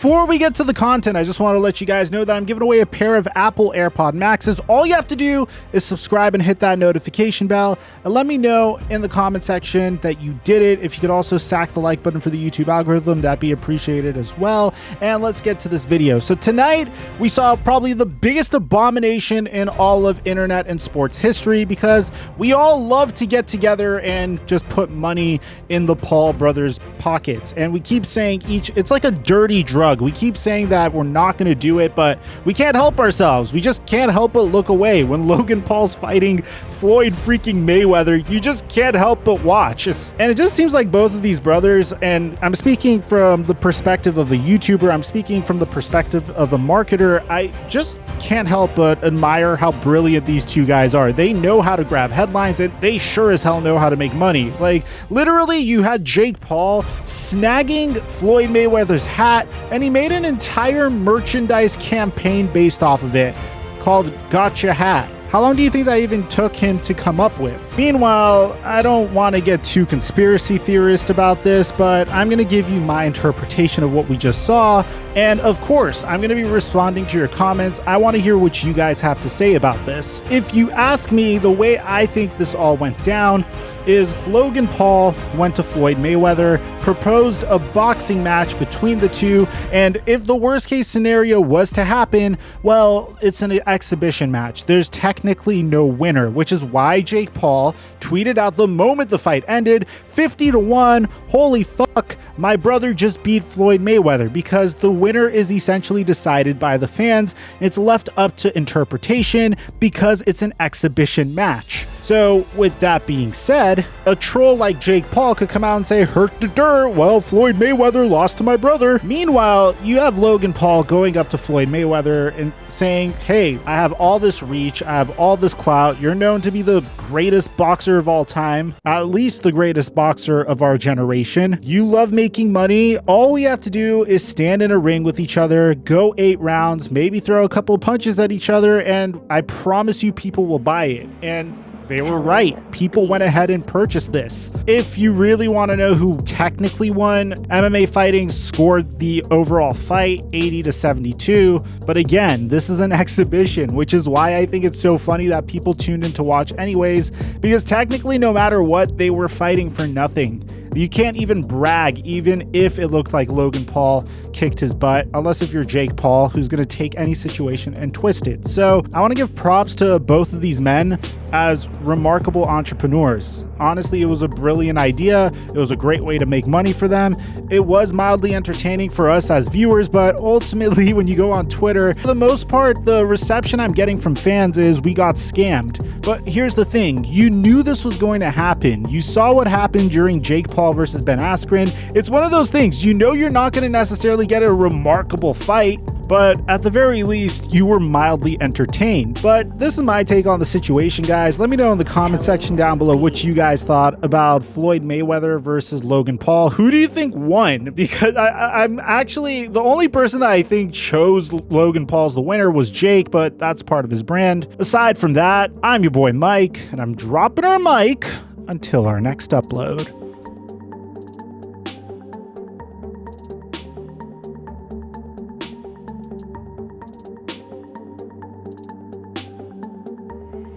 Before we get to the content, I just want to let you guys know that I'm giving away a pair of Apple AirPod Maxes. All you have to do is subscribe and hit that notification bell, and let me know in the comment section that you did it. If you could also sack the like button for the YouTube algorithm, that'd be appreciated as well. And let's get to this video. So tonight we saw probably the biggest abomination in all of internet and sports history, because we all love to get together and just put money in the Paul brothers' pockets. And we keep saying it's like a dirty drug. We keep saying that we're not going to do it, but we can't help ourselves. We just can't help but look away. When Logan Paul's fighting Floyd freaking Mayweather, you just can't help but watch. And it just seems like both of these brothers, and I'm speaking from the perspective of a YouTuber, I'm speaking from the perspective of a marketer, I just can't help but admire how brilliant these two guys are. They know how to grab headlines, and they sure as hell know how to make money. Like, literally, you had Jake Paul snagging Floyd Mayweather's hat, and he made an entire merchandise campaign based off of it called Gotcha Hat. How long do you think that even took him to come up with? Meanwhile, I don't want to get too conspiracy theorist about this, but I'm going to give you my interpretation of what we just saw. And of course, I'm going to be responding to your comments. I want to hear what you guys have to say about this. If you ask me, the way I think this all went down is Logan Paul went to Floyd Mayweather, proposed a boxing match between the two, and if the worst case scenario was to happen, well, it's an exhibition match. There's technically no winner, which is why Jake Paul tweeted out the moment the fight ended, 50-1, holy fuck, my brother just beat Floyd Mayweather, because the winner is essentially decided by the fans. It's left up to interpretation because it's an exhibition match. So with that being said, a troll like Jake Paul could come out and say, hurt the dirt, well, Floyd Mayweather lost to my brother. Meanwhile, you have Logan Paul going up to Floyd Mayweather and saying, hey, I have all this reach, I have all this clout, you're known to be the greatest boxer of all time, at least the greatest boxer of our generation. You love making money. All we have to do is stand in a ring with each other, go 8 rounds, maybe throw a couple punches at each other, and I promise you people will buy it. And they were right. People went ahead and purchased this. If you really want to know who technically won, MMA Fighting scored the overall fight 80-72. But again, this is an exhibition, which is why I think it's so funny that people tuned in to watch anyways, because technically no matter what, they were fighting for nothing. You can't even brag, even if it looked like Logan Paul kicked his butt, unless if you're Jake Paul, who's going to take any situation and twist it. So I want to give props to both of these men as remarkable entrepreneurs. Honestly, it was a brilliant idea. It was a great way to make money for them. It was mildly entertaining for us as viewers, but ultimately, when you go on Twitter, for the most part, the reception I'm getting from fans is we got scammed. But here's the thing, you knew this was going to happen. You saw what happened during Jake Paul versus Ben Askren. It's one of those things, you know you're not going to necessarily get a remarkable fight, but at the very least, you were mildly entertained. But this is my take on the situation, guys. Let me know in the comment section down below what you guys thought about Floyd Mayweather versus Logan Paul. Who do you think won? Because I'm actually, the only person that I think chose Logan Paul as the winner was Jake, but that's part of his brand. Aside from that, I'm your boy Mike, and I'm dropping our mic until our next upload.